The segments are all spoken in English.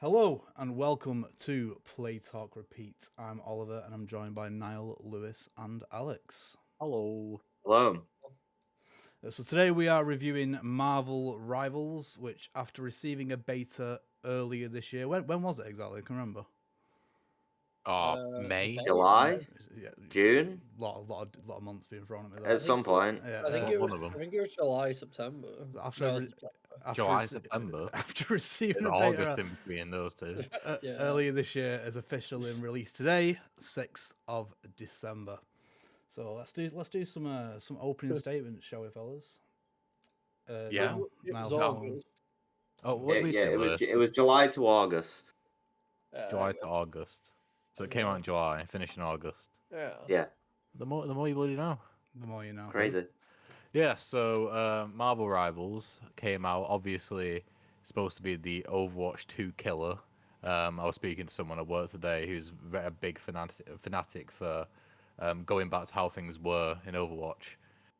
Hello and welcome to Play Talk Repeat. I'm Oliver and I'm joined by Niall, Lewis, and Alex. Hello. Hello. So today we are reviewing Marvel Rivals, which after receiving a beta earlier this year, when was it exactly? I can remember. May. July, Yeah, June, lot of months being thrown at me there. at some point. Yeah, I think One of them. it was July, September. after No, re- September. July, September. after receiving There's a beta August in between those two. Yeah. earlier this year, is officially released today, 6th of December. So let's do some opening statements, shall we, fellas? Yeah. It was Niall, August. Oh, what Yeah, did we yeah, say, it was Lewis? it was July to August. July to August. So it came out in July, finished in August. Yeah. Yeah, The more you bloody know. the more you know. crazy. Yeah, so Marvel Rivals came out. Obviously, supposed to be the Overwatch 2 killer. I was speaking to someone at work today who's a big fanatic for going back to how things were in Overwatch.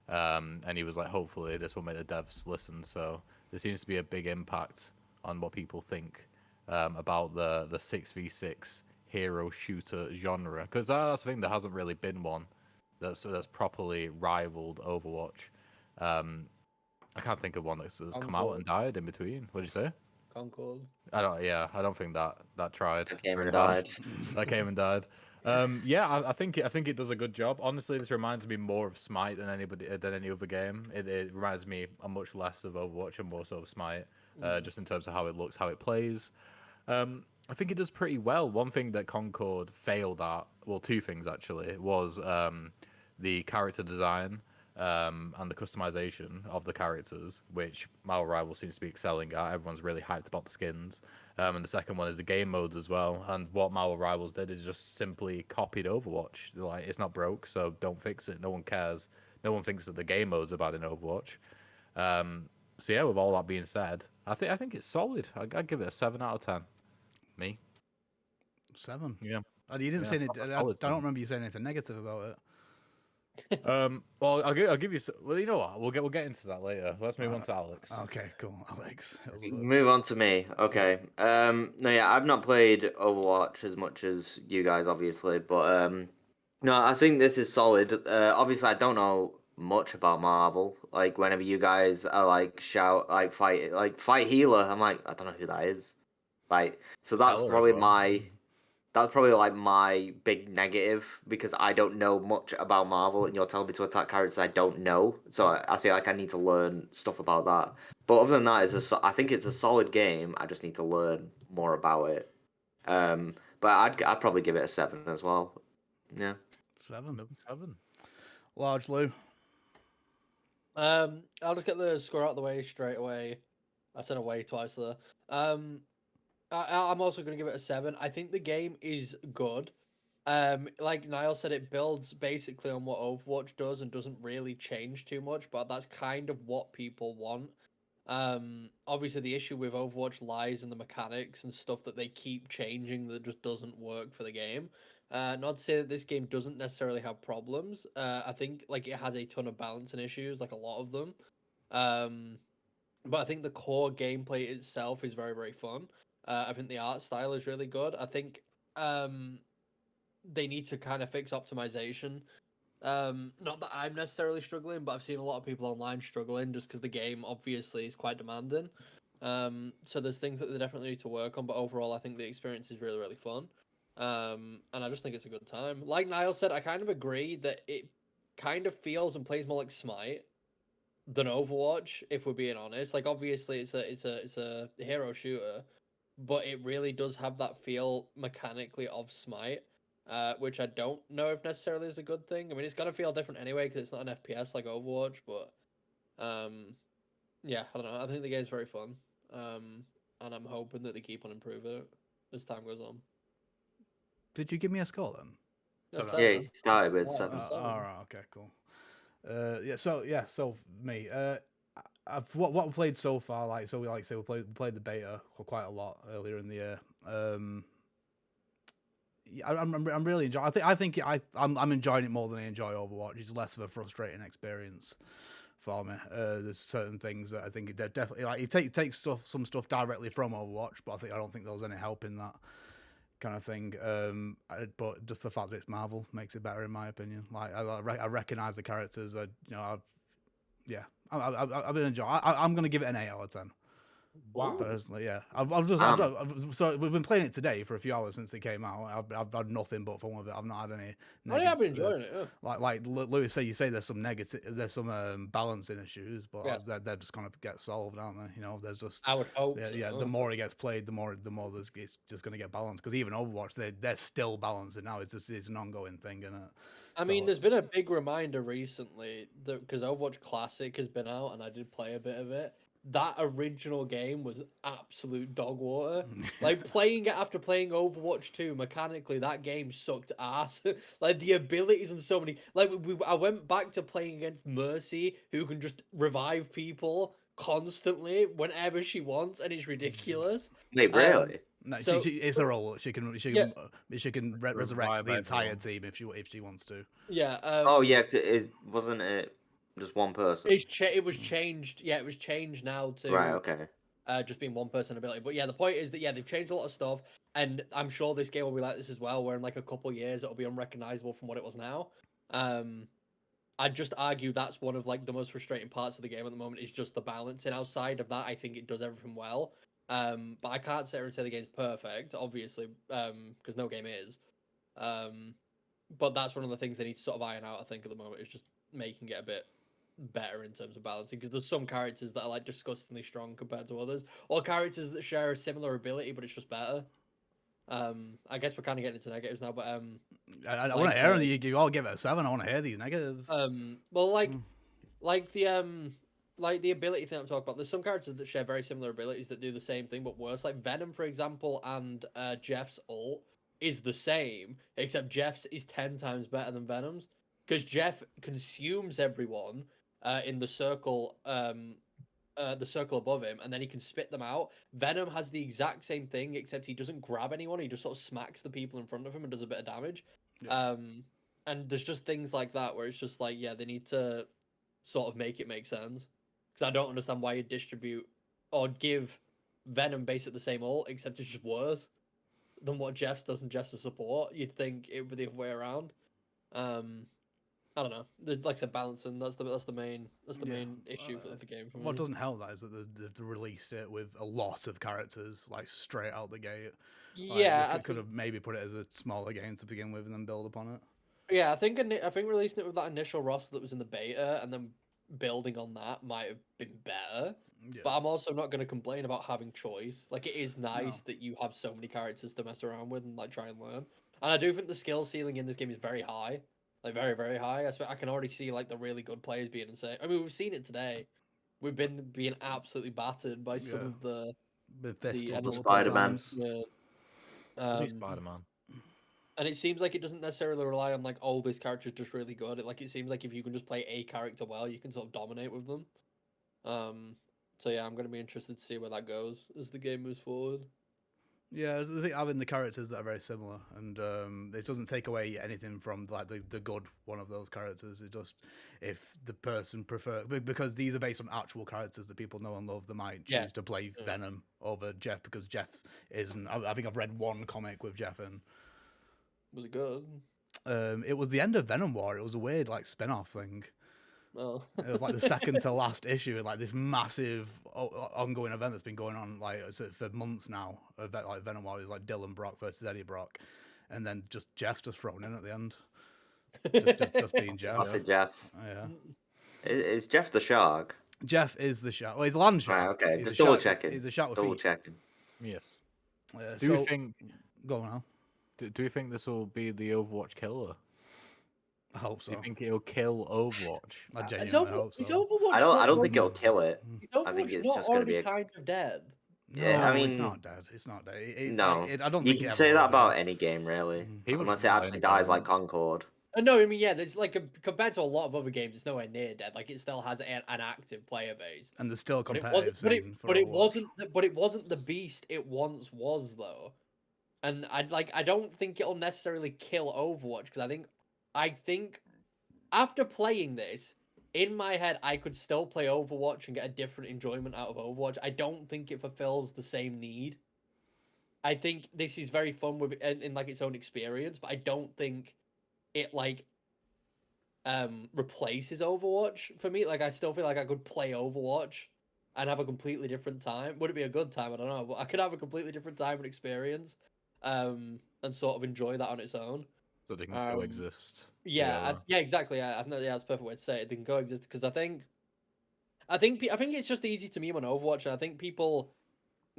And he was like, hopefully this will make the devs listen. So there seems to be a big impact on what people think about the 6v6 hero shooter genre. Because that's the thing, there hasn't really been one that's properly rivaled Overwatch. I can't think of one that's come out and died in between. What did you say? Concord. I don't think that tried That came very and hard. died. That came and died. I think it does a good job. Honestly, this reminds me more of Smite than any other game. It reminds me much less of Overwatch and more so of Smite, just in terms of how it looks, how it plays. I think it does pretty well. One thing that Concord failed at, well, two things actually, was the character design and the customization of the characters, which Marvel Rival seems to be excelling at. Everyone's really hyped about the skins. And the second one is the game modes as well. And what Marvel Rivals did is just simply copied Overwatch. Like, it's not broke, so don't fix it. No one cares. No one thinks that the game modes are bad in Overwatch. So yeah, with all that being said, I think it's solid. I'd give it a 7 out of 10. Me. 7. Yeah. You didn't say any, I solid don't 7. remember you saying anything negative about it. Well, I'll give you. Well, you know what? We'll get into that later. Let's move on to Alex. Okay, cool, Alex. Move on to me. Okay. No, yeah, I've not played Overwatch as much as you guys, obviously, but no, I think this is solid. Obviously, I don't know much about Marvel. Like, whenever you guys are like fight healer, I'm like, I don't know who that is. Like, so that's Stellar as probably well. that's probably like my big negative because I don't know much about Marvel, and you're telling me to attack characters I don't know. So I feel like I need to learn stuff about that. But other than that, I think it's a solid game. I just need to learn more about it. But I'd probably give it a 7 as well. Yeah. 7. Number 7. Large Lou. I'll just get the score out of the way straight away. I said away twice there. I'm also going to give it a 7. I think the game is good. Like Niall said, it builds basically on what Overwatch does and doesn't really change too much, but that's kind of what people want. Obviously the issue with Overwatch lies in the mechanics and stuff that they keep changing that just doesn't work for the game. Not to say that this game doesn't necessarily have problems. I think like it has a ton of balancing issues, like a lot of them. But I think the core gameplay itself is very, very fun. I think the art style is really good. I think they need to kind of fix optimization. Not that I'm necessarily struggling, but I've seen a lot of people online struggling just because the game obviously is quite demanding. So there's things that they definitely need to work on, but overall, I think the experience is really, really fun. And I just think it's a good time. Like Niall said, I kind of agree that it kind of feels and plays more like Smite than Overwatch, if we're being honest. Like obviously it's a hero shooter, but it really does have that feel mechanically of Smite, which I don't know if necessarily is a good thing. I mean, it's gonna feel different anyway because it's not an FPS like Overwatch, but yeah, I don't know. I think the game's very fun, and I'm hoping that they keep on improving it as time goes on. Did you give me a score then? That's Yeah, seven. it started with Yeah, 7. seven. All right, okay, cool. So me, I've what we played so far, we played the beta for quite a lot earlier in the year. I'm really enjoying. I'm enjoying it more than I enjoy Overwatch. It's less of a frustrating experience for me. There's certain things that I think it definitely like. It takes some stuff directly from Overwatch, but I don't think there was any help in that kind of thing. But just the fact that it's Marvel makes it better, in my opinion. Like I recognize the characters. I've been enjoying. I'm gonna give it an 8 out of 10. Wow. Personally, yeah. So we've been playing it today for a few hours since it came out. I've had nothing but fun with it. I've not had any. I've been enjoying it. Yeah. Like Lewis said, you say there's some balancing issues, but they're just gonna get solved, aren't they? There's just. I would hope. Yeah. The more it gets played, the more it's just gonna get balanced. Because even Overwatch, they're still balancing now. It's an ongoing thing, isn't it? I mean, there's been a big reminder recently that because Overwatch Classic has been out, and I did play a bit of it. That original game was absolute dog water. Like playing it after playing Overwatch 2, mechanically that game sucked ass. Like the abilities and so many. Like I went back to playing against Mercy, who can just revive people constantly whenever she wants, and it's ridiculous. Wait, really? No, it's a role. She can resurrect the entire team if she wants to. Yeah. Oh yeah, 'cause it wasn't it just one person. It was changed. Yeah, it was changed now to Right. Okay. just being one person ability. But yeah, the point is that they've changed a lot of stuff, and I'm sure this game will be like this as well, where in like a couple years it'll be unrecognizable from what it was now. I'd just argue that's one of like the most frustrating parts of the game at the moment is just the balancing. Outside of that, I think it does everything well. But I can't sit here and say the game's perfect, obviously, because no game is. But that's one of the things they need to sort of iron out, I think, at the moment, is just making it a bit better in terms of balancing, because there's some characters that are like disgustingly strong compared to others, or characters that share a similar ability but it's just better. I guess we're kind of getting into negatives now, but I want to hear you all give it a 7. I want to hear these negatives. Well, like the ability thing I'm talking about, there's some characters that share very similar abilities that do the same thing but worse. Like Venom, for example, and Jeff's ult is the same, except Jeff's is 10 times better than Venom's, because Jeff consumes everyone in the circle above him, and then he can spit them out. Venom has the exact same thing, except he doesn't grab anyone. He just sort of smacks the people in front of him and does a bit of damage. Yeah. And there's just things like that where it's just like, yeah, they need to sort of make it make sense. Because I don't understand why you distribute or give Venom basically the same ult, except it's just worse than what Jeff's does, and Jeff's a support. You'd think it would be the other way around. I don't know. Like I said, balancing. That's the main issue for the game. For me. What doesn't help that is that they've released it with a lot of characters like straight out the gate. Yeah, I could have maybe put it as a smaller game to begin with and then build upon it. Yeah, I think releasing it with that initial roster that was in the beta and then building on that might have been better. Yeah. But I'm also not going to complain about having choice. Like, it is nice that you have so many characters to mess around with and like try and learn. And I do think the skill ceiling in this game is very high. Like, very, very high. I can already see, like, the really good players being insane. I mean, we've seen it today. We've been being absolutely battered by some of the Spider-Man. Yeah. Spider-Man. And it seems like it doesn't necessarily rely on, like, oh, this character's just really good. It seems like if you can just play a character well, you can sort of dominate with them. So, yeah, I'm going to be interested to see where that goes as the game moves forward. Yeah, I think having the characters that are very similar, and it doesn't take away anything from like the good one of those characters. It just, if the person because these are based on actual characters that people know and love, they might choose to play Venom over Jeff because Jeff isn't. I think I've read one comic with Jeff in. Was it good? It was the end of Venom War. It was a weird like spin-off thing. Oh. It was like the second to last issue in like this massive ongoing event that's been going on like for months now. Like Venom War is like Dylan Brock versus Eddie Brock, and then Jeff just thrown in at the end. just being Jeff. Classic Jeff. Yeah. Is Jeff the shark? Jeff is the shark. Well, he's a land shark. Right, okay, just double checking. He's a shark with double feet. checking. Yes. Do you think? Go on now. Do you think this will be the Overwatch killer? I hope so. Do you think it'll kill Overwatch? I genuinely hope so. Is Overwatch I don't think it'll kill it. I think it's just going to be a kind of dead. Yeah, I mean, it's not dead. It's not dead. No, I don't. You think can say that about any game, really, unless it actually dies like Concord. No, I mean, yeah, there's like compared to a lot of other games, it's nowhere near dead. Like it still has an active player base, and there's still competitive. But it wasn't the beast it once was though. And I don't think it'll necessarily kill Overwatch because I think after playing this, in my head, I could still play Overwatch and get a different enjoyment out of Overwatch. I don't think it fulfills the same need. I think this is very fun with in like its own experience, but I don't think it like replaces Overwatch for me. Like I still feel like I could play Overwatch and have a completely different time. Would it be a good time? I don't know, but I could have a completely different time and experience, and sort of enjoy that on its own. So they can Um, coexist. Yeah, together. yeah, exactly. Yeah, that's a perfect way to say it. They can coexist because I think it's just easy to meme on Overwatch, and I think people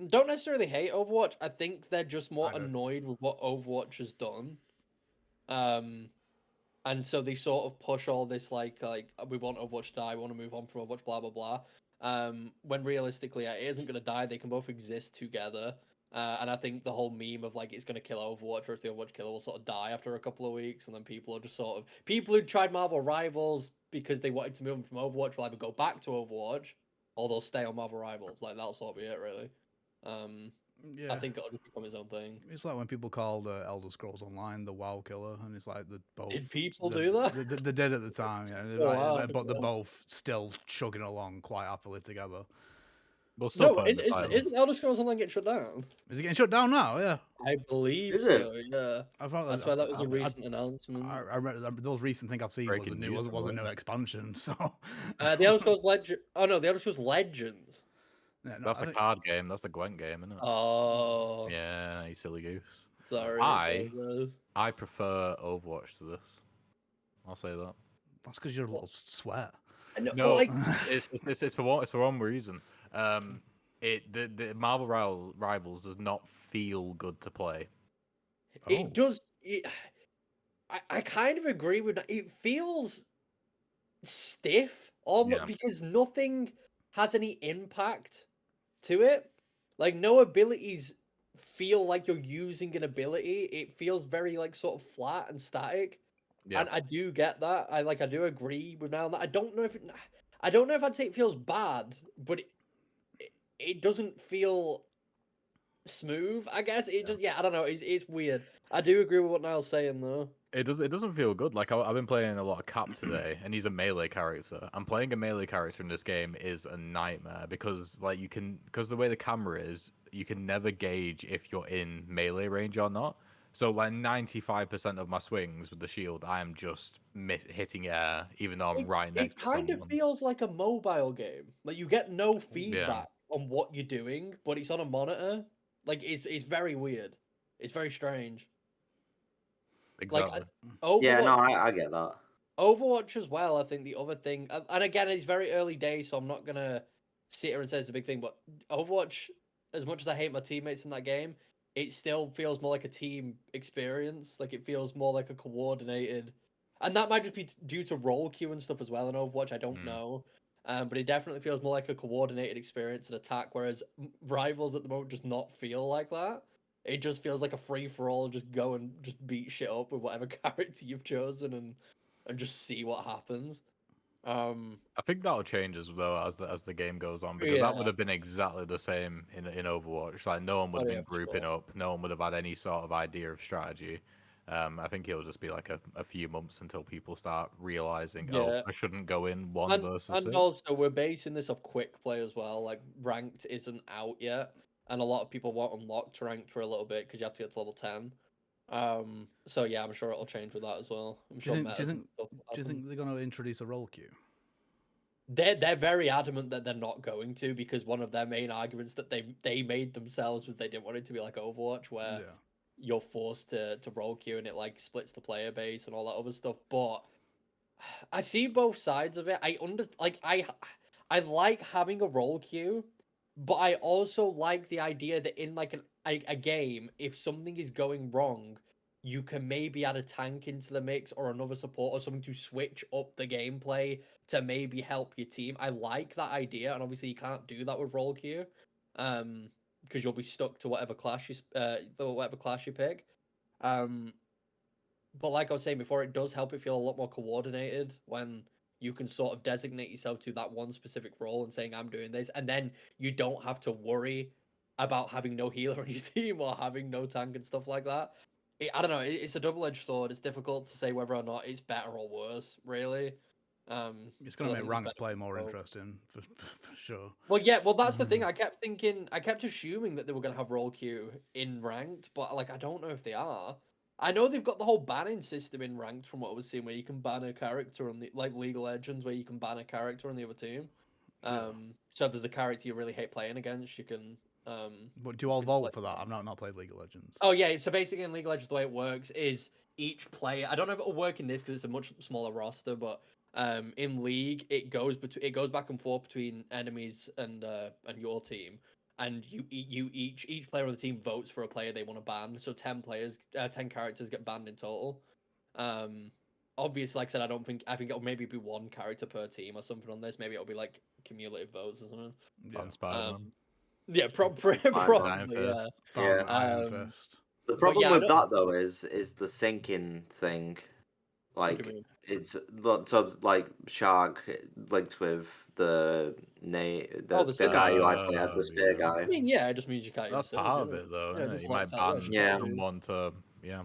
don't necessarily hate Overwatch. I think they're just more I do. annoyed with what Overwatch has done. Um, and so they sort of push all this like we want Overwatch to die, we want to move on from Overwatch, blah blah blah. When realistically it isn't gonna die. They can both exist together. And I think the whole meme of like it's gonna kill Overwatch or if the Overwatch killer will sort of die after a couple of weeks, and then people are just sort of people who tried Marvel Rivals because they wanted to move on from Overwatch will either go back to Overwatch or they'll stay on Marvel Rivals. Like that'll sort of be it, really. Um, I Yeah. think it'll just become its own thing. It's like when people called Elder Scrolls Online the WoW killer, and it's like the both. Did people do that? They did at the time, yeah. Oh, Like, wow, but they're yeah. both still chugging along quite happily together. We'll still No, put in the title. isn't Elder Scrolls Online getting shut down? Is it getting shut down now? Yeah. I believe Is it? so. Yeah, I thought that's why that was a recent announcement. I remember the most recent thing I've seen was a Breaking new news was a new alert. expansion. So The Elder Scrolls Legend. Oh no, the Elder Scrolls Legends. yeah, no, That's I the think card game. That's the Gwent game, isn't it? Oh, Yeah, you silly goose. sorry. I sorry. I prefer Overwatch to this. I'll say that. that's because you're a little sweat. No, No, like it's for one reason. The Marvel Rivals does not feel good to play. it does. I kind of agree with that. It feels stiff, almost Yeah. because nothing has any impact to it. Like no abilities feel like you're using an ability. It feels very like sort of flat and static. Yeah. And I do get that. I do agree with now that. I don't know if I'd say it feels bad, but it doesn't feel smooth. I guess it just I don't know. It's weird. I do agree with what Niall's saying though. It doesn't feel good. Like I've been playing a lot of Cap today, and he's a melee character. And playing a melee character in this game is a nightmare because because the way the camera is, you can never gauge if you're in melee range or not. So like 95% of my swings with the shield, I am just hitting air, even though I'm right It next to kind of someone. feels like a mobile game. Like you get no Yeah, feedback on what you're doing, but it's on a monitor. Like it's very weird. It's very strange. Like exactly. Yeah, no, Overwatch, I get that. Overwatch as well. I think the other thing, and again, it's very early days, so I'm not gonna sit here and say it's a big thing. But Overwatch, as much as I hate my teammates in that game, it still feels more like a team experience. Like it feels more like a coordinated, and that might just be due to role queue and stuff as well in Overwatch. I don't Mm. know, but it definitely feels more like a coordinated experience and attack. Whereas Rivals at the moment does not feel like that. It just feels like a free for all. Just go and just beat shit up with whatever character you've chosen and just see what happens. I think that'll change as well as the game goes on because that would Yeah. have been exactly the same in Overwatch. Like no one would Oh, have yeah, been for grouping sure. up. No one would have had any sort of idea of strategy. I think it'll just be like a few months until people start realizing, oh, Yeah. I shouldn't go in one And versus and six. also we're basing this off quick play as well. Like ranked isn't out yet, and a lot of people want unlocked ranked for a little bit because you have to get to level 10. So yeah, I'm sure it'll change with that as well. I'm Do sure you think? Do you metas and think? stuff will Do you happen. think they're going to introduce a role queue? They're very adamant that they're not going to because one of their main arguments that they made themselves was they didn't want it to be like Overwatch where Yeah. you're forced to roll queue and it like splits the player base and all that other stuff. But I see both sides of it. I like having a roll queue, but I also like the idea that in like a game, if something is going wrong, you can maybe add a tank into the mix or another support or something to switch up the gameplay to maybe help your team. I like that idea, and obviously you can't do that with roll queue, because you'll be stuck to whatever class you pick. Um, but like I was saying before, it does help it feel a lot more coordinated when you can sort of designate yourself to that one specific role and saying, I'm doing this. And then you don't have to worry about having no healer on your team or having no tank and stuff like that. I don't know. It's a double edged sword. It's difficult to say whether or not it's better or worse, really. It's going 'cause to I make think ranks it's play better more for both. interesting for sure. Well, yeah, well that's the thing. I kept thinking, I kept assuming that they were gonna have role queue in ranked, but like I don't know if they are. I know they've got the whole banning system in ranked from what I was seeing, where you can ban a character on the like League of Legends, where you can ban a character on the other team. Yeah. So if there's a character you really hate playing against, you can But do you you all can vote select for that? them. I've not played League of Legends. Oh yeah, so basically in League of Legends the way it works is each player. I don't know if it'll work in this because it's a much smaller roster, but in League it goes back and forth between enemies and your team, and each player on the team votes for a player they want to ban. So 10 characters get banned in total. Um, Obviously, like I said, I think it'll maybe be one character per team or something on this. Maybe it'll be like cumulative votes or something. Yeah. On Spider-Man. Yeah, probably, Iron yeah. Fist. Yeah. Iron Um, Fist. The But problem yeah, I with don't. that though is the syncing thing. What do Like you mean? it's lots of like Shark linked with Oh, the guy who I play as, the spear Yeah. I guy. mean, yeah, it just means you can't That's insert part it. of it, though, Yeah, it isn't it? just You locks might out ban Yeah. someone to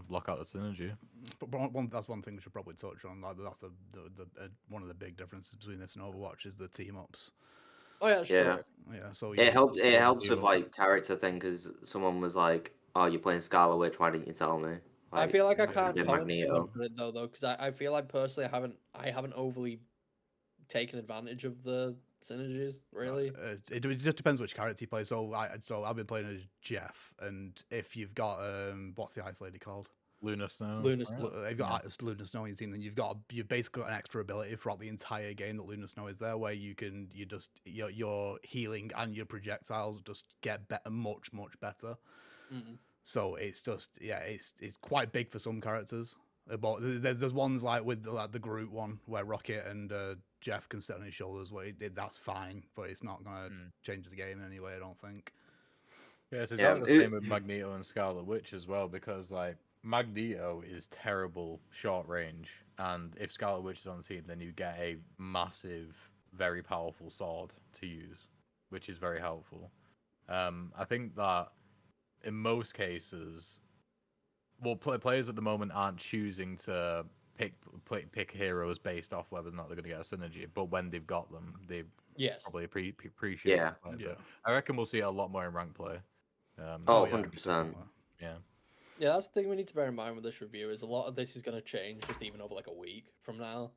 block out the synergy. But that's one thing we should probably touch on. Like, that's the one of the big differences between this and Overwatch is the team ups. Oh yeah, that's Yeah. true. Yeah, so It helps. It Well, helps team with up. like character thing because someone was like, "Oh, you're playing Scarlet Witch. Why didn't you tell me?" I Like feel like I I can't did comment too much Magneto. on it though, because I feel like personally I haven't overly taken advantage of the synergies really. it just depends which character you play. So I've been playing as Jeff, and if you've got what's the ice lady called? Luna Snow. Luna right? Snow. You've got Luna Snow on your team, then you've basically got an extra ability throughout the entire game that Luna Snow is there, where your healing and your projectiles just get better, much better. Mm. So it's just it's quite big for some characters. But there's ones like with the Groot one where Rocket and Jeff can sit on his shoulders. Where that's fine, but it's not gonna change the game in any way. I don't think. Yeah, it's Yeah. exactly the same with Magneto and Scarlet Witch as well, because like Magneto is terrible short range, and if Scarlet Witch is on the team, then you get a massive, very powerful sword to use, which is very helpful. I think that in most cases, well, players at the moment aren't choosing to pick heroes based off whether or not they're going to get a synergy, but when they've got them, they Yes. probably appreciate Yeah. it quite a Yeah. bit. I reckon we'll see it a lot more in rank play. Oh, yeah, 100%. definitely. Yeah. Yeah, that's the thing we need to bear in mind with this review is a lot of this is going to change just even over like a week from now.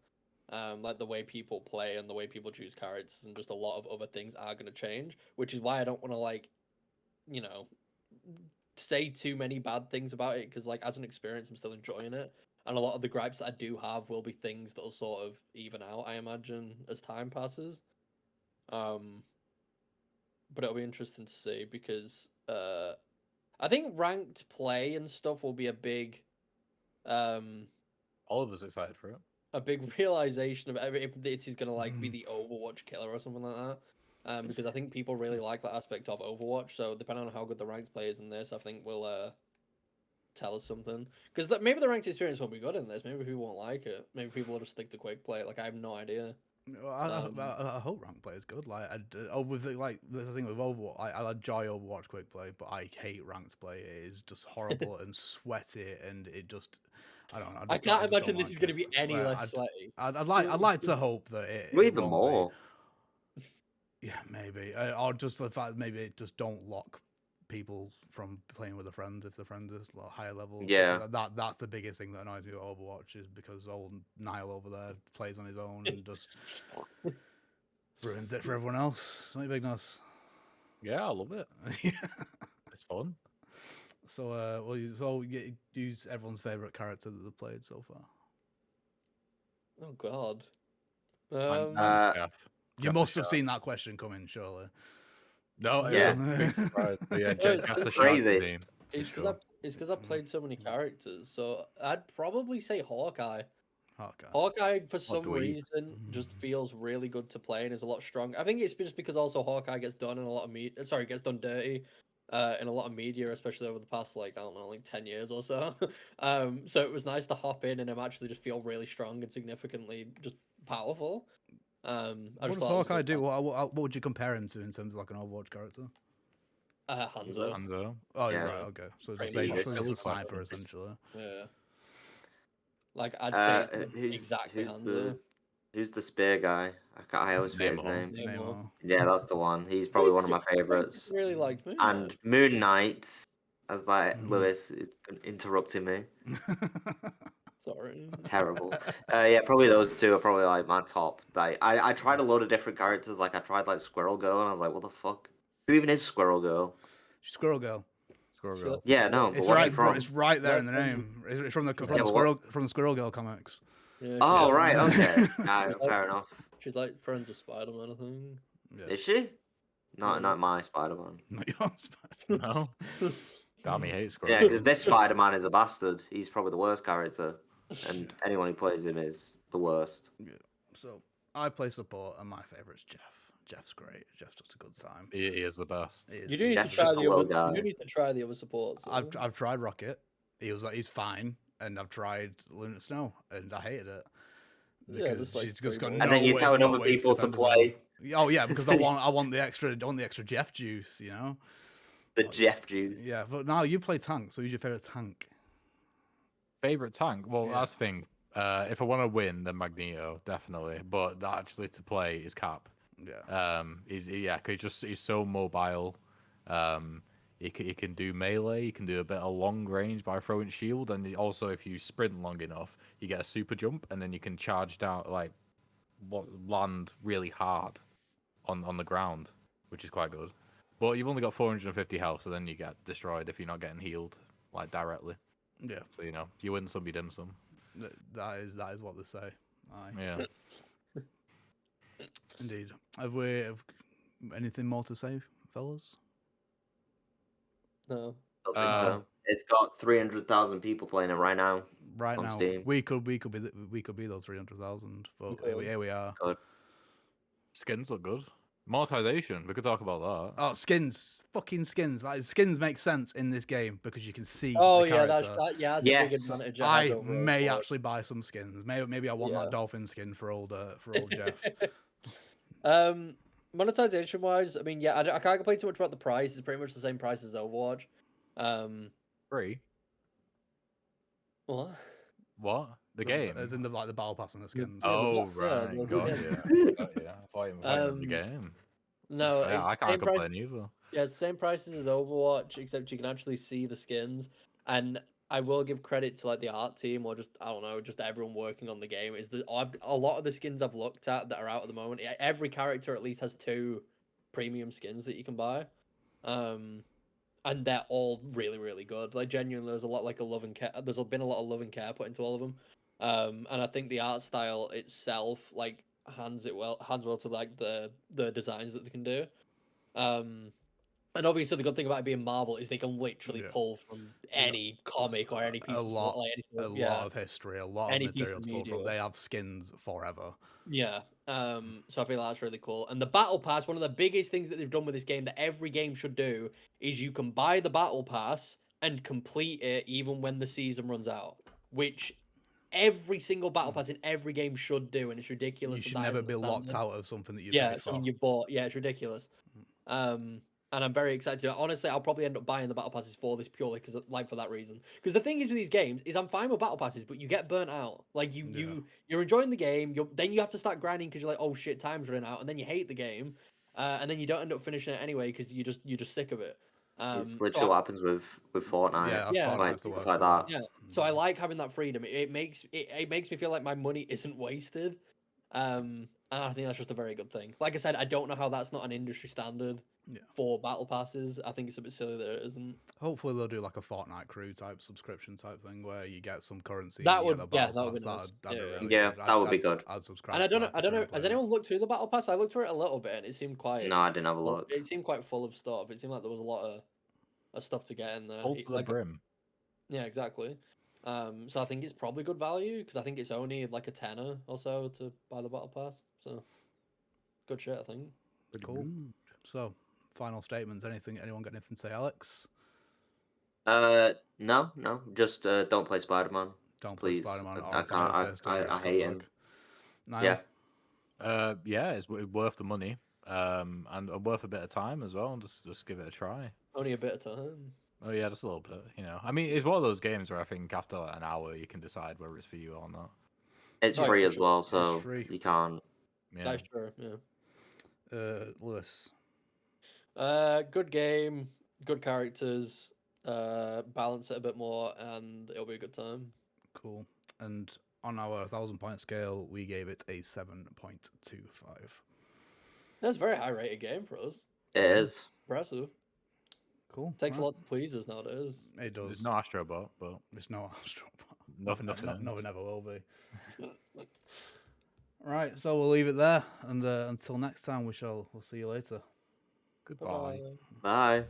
Like the way people play and the way people choose characters and just a lot of other things are going to change, which is why I don't want to like, you know, say too many bad things about it because like as an experience I'm still enjoying it, and a lot of the gripes that I do have will be things that'll sort of even out, I imagine, as time passes. But it'll be interesting to see because I think ranked play and stuff will be All of us excited for it. a big realization of if this is gonna like be the Overwatch killer or something like that. Because I think people really like that aspect of Overwatch. So depending on how good the ranked play is in this, I think will tell us something. Because maybe the ranked experience won't be good in this. Maybe people won't like it. Maybe people will just stick to quick play. Like I have no idea. I hope rank play is good. Like, with the thing with Overwatch, I enjoy Overwatch quick play, but I hate ranked play. It is just horrible and sweaty, and it just I don't know. I can't imagine this is going to be any less sweaty. I'd like to hope that it Even won't more. be. Yeah, maybe, or just the fact maybe it just don't lock people from playing with a friend if the friend is higher level. Yeah. That's the biggest thing that annoys me about Overwatch is because old Niall over there plays on his own and just ruins it for everyone else. Not big nuts. Yeah, I love it. It's fun. So, use everyone's favorite character that they've played so far. Oh God. Mine's Jeff. You Jeff must the have Shark. seen that question coming, surely. No, it Yeah. was a big surprise. But yeah, No, Jeff the Shark crazy. for me, for It's sure. because I've played so many characters. So I'd probably say Hawkeye. Okay. Hawkeye, for some dweeb. reason, just feels really good to play and is a lot stronger. I think it's just because also Hawkeye gets done in a lot of gets done dirty, in a lot of media, especially over the past like I don't know, like 10 years or so. So it was nice to hop in and him actually just feel really strong and significantly just powerful. I What just does thought it was Hawkeye good do? What would you compare him to in terms of like an Overwatch character? Hanzo. Hanzo. Oh, Yeah. right, okay. So it's Pretty just, much. so it's Still just a quite sniper, good. essentially. Yeah. Like I'd say it's Who's exactly who's Hanzo. the Who's the spear guy? I always forget his Namor. name. Namor. Yeah, that's the one. He's probably one of my favorites. Really liked Moon And Knight. Moon Knight, as like Mhm. Lewis is interrupting me. Sorry. Terrible. Yeah, probably those two are probably like my top. Like I tried a load of different characters. Like I tried like Squirrel Girl, and I was like, what the fuck? Who even is Squirrel Girl? Squirrel Girl. Squirrel Sure. Girl. Yeah, no, but It's where's she right, bro. from? It's right there Right in the from- name. It's from the Yeah, but what- from the Squirrel Girl comics. Yeah, Oh, she's, right, okay. Yeah. Fair enough. she's like friends with Spider-Man, I think. Yeah. Is she? Yeah. Not my Spider-Man. Not your Spider. No. Damn, he hates Yeah, Squirrel because Girl. this Spider-Man is a bastard. He's probably the worst character, and anyone who plays him is the worst. So I play support, and my favourite's Jeff. Jeff's great. Jeff does a good time. He is the best. He is- You do need to Jeff's try just a the little other. guy. You do need to try the other supports. I've tried Rocket. He's fine, and I've tried Lunar Snow, and I hated it Yeah, because just, like, she's just got straight no And then you're way, telling no other way people to defend herself. play Oh yeah, because I want the extra Jeff juice, you know. the Jeff juice. Yeah, but now you play tank. So who's your favorite tank? Favorite tank? Well, Yeah. that's the thing. If I want to win, then Magneto definitely. But actually, to play is Cap. Yeah, He's so mobile. He can do melee. He can do a bit of long range by throwing shield, and also if you sprint long enough, you get a super jump, and then you can charge down land really hard on the ground, which is quite good. But you've only got 450 health, so then you get destroyed if you're not getting healed like directly. yeah. So you win some, you dim some. That is what they say. Aye. Yeah. Indeed. Have anything more to say, fellas? No. I don't think so. It's got 300,000 people playing it right now. Right On now, Steam. we could be those 300,000, but could. here we are. Skins look good. Monetization, we could talk about that. Oh, skins, fucking skins! Like skins make sense in this game because you can see Oh the yeah, character. that's a big Yes. advantage. it I has over may Overwatch. actually buy some skins. Maybe I want Yeah. that dolphin skin for old Jeff. Monetization wise, I mean, yeah, I can't complain too much about the price. It's pretty much the same price as Overwatch. Free? What? What? The game? As in the battle pass and the skins. Yeah, Oh, yeah, right. there's Got again. you. Got you. I thought you were the Um, game. No, Yeah, it's I the can't same price. complain either. Yeah, it's the same prices as Overwatch, except you can actually see the skins. And I will give credit to like the art team, or just I don't know, just everyone working on the game. A lot of the skins I've looked at that are out at the moment. Every character at least has 2 premium skins that you can buy, and they're all really really good. Like genuinely, there's a lot like a love and care. There's been a lot of love and care put into all of them, and I think the art style itself like hands well to like the designs that they can do. And obviously, the good thing about it being Marvel is they can literally Yeah. pull from any comic or any piece a of lot, like a lot of history, a lot Any of piece material of to pull from. media. They have skins forever. Yeah. So I feel that's really cool. And the battle pass, one of the biggest things that they've done with this game that every game should do is you can buy the battle pass and complete it even when the season runs out, which every single battle pass in every game should do, and it's ridiculous. You that should that never isn't be the locked standard. out of something that you Yeah, paid for. something you bought. Yeah, it's ridiculous. And I'm very excited. Honestly, I'll probably end up buying the battle passes for this purely because, like, for that reason. Because the thing is with these games is I'm fine with battle passes, but you get burnt out. Like you're enjoying the game. Then you have to start grinding because you're like, oh shit, time's running out, and then you hate the game, and then you don't end up finishing it anyway because you're just sick of it. It's literally what happens with Fortnite. Yeah, Yeah. Like, Fortnite's the stuff worst like one. that. Yeah. So I like having that freedom. It makes me feel like my money isn't wasted. And I think that's just a very good thing. Like I said, I don't know how that's not an industry standard for battle passes. I think it's a bit silly that it isn't. Hopefully they'll do like a Fortnite crew type subscription type thing where you get some currency. That and you would- get the yeah, battle that would be pass. nice. That'd be Yeah, really yeah. good. That would be good. I'd subscribe. And I to don't that know. if we're Has playing. anyone looked through the battle pass? I looked through it a little bit, and it seemed quite. No, I didn't have a full- look. It seemed quite full of stuff. It seemed like there was a lot of stuff to get in there. Full to the Like, brim. yeah, exactly. So I think it's probably good value because I think it's only like a tenner or so to buy the battle pass. So good shit, I think. Pretty Cool. good. So, final statements. Anyone got anything to say, Alex? No, just don't play Spider-Man. Don't play Please. Spider-Man. I can't. I hate him. Niall? Yeah. Yeah, it's worth the money. And worth a bit of time as well. And just give it a try. Only a bit of time. Oh yeah, just a little bit. I mean, it's one of those games where I think after like, an hour you can decide whether it's for you or not. It's Oh, free yeah, as sure. well, so free. you can't. Yeah. That's true. Yeah. Lewis. Good game, good characters. Balance it a bit more, and it'll be a good time. Cool. And on our 1,000-point scale, we gave it a 7.25. That's a very high rated game for us. It is. Impressive. Cool. Takes a right. lot to please us nowadays. It does. It's no Astrobot, but It's no Astro. nothing. Nothing ever will be. Right, so we'll leave it there, and until next time, we'll see you later. Goodbye. Bye-bye. Bye.